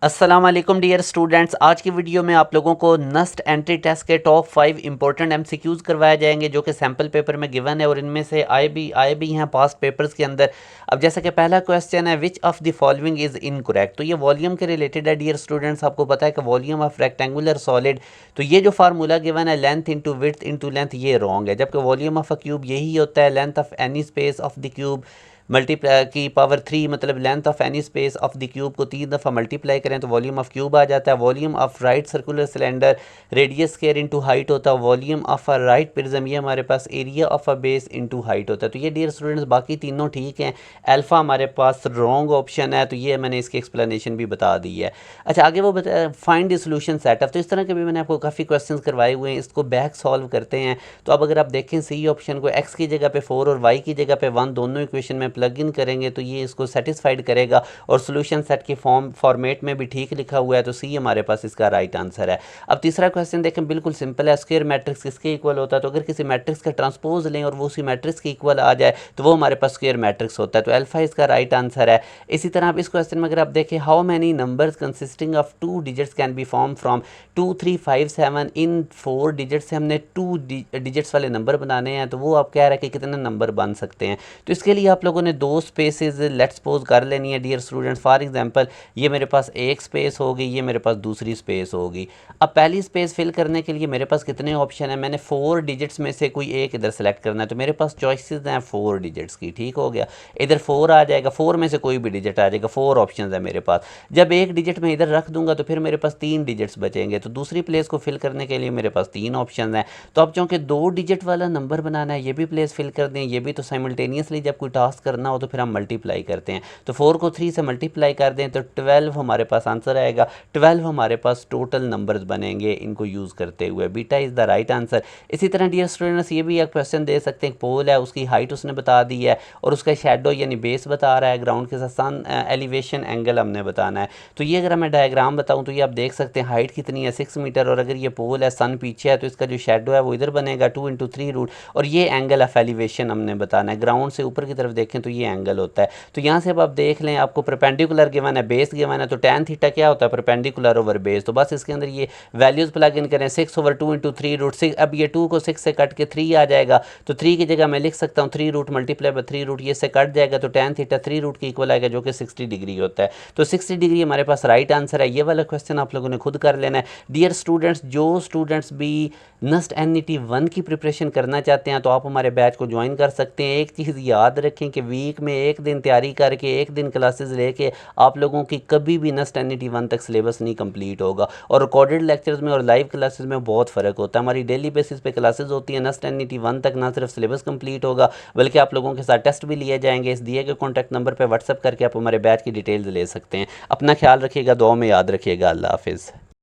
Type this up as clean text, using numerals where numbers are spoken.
अस्सलाम वालेकुम dear students. आज की वीडियो में आप लोगों को नस्ट एंट्री टेस्ट के टॉप 5 इंपॉर्टेंट एमसीक्यूज़ करवाए जाएंगे जो कि सैम्पल पेपर में गिवन है और इनमें से आए भी हैं पास्ट पेपर्स के अंदर। अब जैसा कि पहला क्वेश्चन है, which of the following is incorrect. तो ये वॉल्यूम के रिलेटेड है डियर स्टूडेंट्स। आपको पता है कि वॉल्यूम ऑफ रेक्टेंगुलर सॉलिड, तो ये जो फार्मूला गिवन है length into width into length, ये रॉन्ग है। जबकि वॉल्यूम ऑफ अ क्यूब यही होता है, length of any space of the cube multiply की पावर 3, मतलब length of any space of the cube को 3 दफ़ा मल्टीप्लाई करें तो वॉल्यूम ऑफ क्यूब आ जाता है। Volume of right circular cylinder radius square into height होता है। Volume of a right prism, ये हमारे पास area of a base into height होता है। तो ये डियर स्टूडेंट्स बाकी तीनों ठीक हैं, अल्फ़ा हमारे पास रॉन्ग ऑप्शन है। तो ये मैंने इसकी एक्सप्लेनेशन भी बता दी है। अच्छा, आगे वो बता find the solution set of. तो इस तरह के भी मैंने आपको काफ़ी क्वेश्चन करवाए हुए हैं, इसको बैक सॉल्व करते हैं। तो अब अगर आप देखें सी ऑप्शन को, एक्स की जगह पे 4 और वाई की जगह पे 1 दोनों इक्वेशन में प्लग इन करेंगे तो ये इसको सेटिस्फाइड करेगा और सोल्यूशन सेट की फॉर्मेट में भी ठीक लिखा हुआ है। तो सी हमारे पास इसका राइट आंसर है। अब तीसरा क्वेश्चन देखें, बिल्कुल सिंपल है। स्क्वायर मैट्रिक्स किसके इक्वल होता है? तो अगर किसी मैट्रिक्स का ट्रांसपोज लें और वो उसी मैट्रिक्स के इक्वल आ जाए तो वो हमारे पास स्क्वायर मैट्रिक्स होता है। तो अल्फा इसका राइट आंसर है। इसी तरह आप इस क्वेश्चन में अगर आप देखें, how many numbers consisting of 2 digits can be form from 2, 3, 5, 7। In 4 digit से हमने 2 डिजिट्स वाले नंबर बनाने हैं, तो वो आप कह रहे हैं कि कितने नंबर बन सकते हैं। तो इसके लिए आप लोगों ने 2 स्पेसेस लेट्स सपोज कर लेनी है डियर स्टूडेंट्स। फॉर एग्जांपल ये मेरे पास एक स्पेस होगी, ये मेरे पास दूसरी स्पेस होगी। अब पहली स्पेस फिल करने के लिए मेरे पास कितने ऑप्शन है? मैंने 4 डिजिट्स में से कोई एक इधर सेलेक्ट करना है, तो मेरे पास चॉइसेस हैं 4 डिजिट्स की। ठीक हो गया, इधर 4 आ जाएगा, 4 में से कोई भी डिजिट आ जाएगा, 4 ऑप्शन है मेरे पास। जब एक डिजिट में इधर रख दूंगा तो फिर मेरे पास 3 डिजिट्स बचेंगे, तो दूसरी प्लेस को फिल करने के लिए मेरे पास 3 ऑप्शन हैं। तो अब चूँकि 2 डिजिट वाला नंबर बनाना है, ये भी प्लेस फिल कर दें, ये भी, तो साइमल्टेनियसली जब कोई टास्क करना हो तो फिर हम मल्टीप्लाई करते हैं। तो 4 को 3 से मल्टीप्लाई कर दें तो 12 हमारे पास आंसर आएगा। 12 हमारे पास टोटल नंबर्स बनेंगे इनको यूज़ करते हुए। Beta is the right answer. इसी तरह डियर स्टूडेंट्स ये भी एक क्वेश्चन दे सकते हैं, पोल है, उसकी हाइट उसने बता दी है और उसका शेडो यानी बेस बता रहा है ग्राउंड के साथ, सन एलिवेशन एंगल हमने बताना है। तो ये अगर मैं डायग्राम बताऊँ तो ये आप देख सकते हैं हाइट कितनी है 6 मीटर, और अगर ये पोल है, सन पीछे है, तो इसका जो शेडो है वो इधर बनेगा 2 × 3 रूट, और ये एंगल ऑफ एलिवेशन हमने बताना है। ग्राउंड से ऊपर की तरफ देखें तो ये एंगल होता है। तो यहाँ से अब आप देख लें, आपको परपेंडिकुलर गिवन है, बेस गिवन है, तो tan थीटा क्या होता है? Perpendicular over base. तो बस इसके अंदर ये वैल्यूज प्लग इन करें, 6/2 × 3 रूट 6। अब ये 2 को 6 से कट के 3 आ जाएगा, तो 3 की जगह मैं लिख सकता हूँ 3 रूट मल्टीप्लाई बाय 3 रूट, ये से कट जाएगा, तो tan थीटा 3 रूट के इक्वल आएगा जो कि 60 डिग्री होता है। तो 60 डिग्री हमारे पास राइट आंसर है। ये वाला क्वेश्चन आप लोगों ने खुद कर लेना है। डियर स्टूडेंट्स, जो स्टूडेंट्स भी नस्ट NET 1 की प्रिपरेशन करना चाहते हैं तो आप हमारे बैच को ज्वाइन कर सकते हैं। एक चीज़ याद रखें कि वीक में एक दिन तैयारी करके एक दिन क्लासेस लेके आप लोगों की कभी भी नस्ट NET 1 तक सिलेबस नहीं कंप्लीट होगा। और रिकॉर्डेड लेक्चर्स में और लाइव क्लासेस में बहुत फ़र्क होता है। हमारी डेली बेसिस पे क्लासेस होती है। नस्ट NET 1 तक ना सिर्फ सिलेबस कंप्लीट होगा बल्कि आप लोगों के साथ टेस्ट भी लिए जाएंगे। इस दिए गए कॉन्टैक्ट नंबर पर व्हाट्सअप करके आप हमारे बैच की डिटेल्स ले सकते हैं। अपना ख्याल रखिएगा, दुआ में याद रखिएगा। अल्लाह हाफिज़।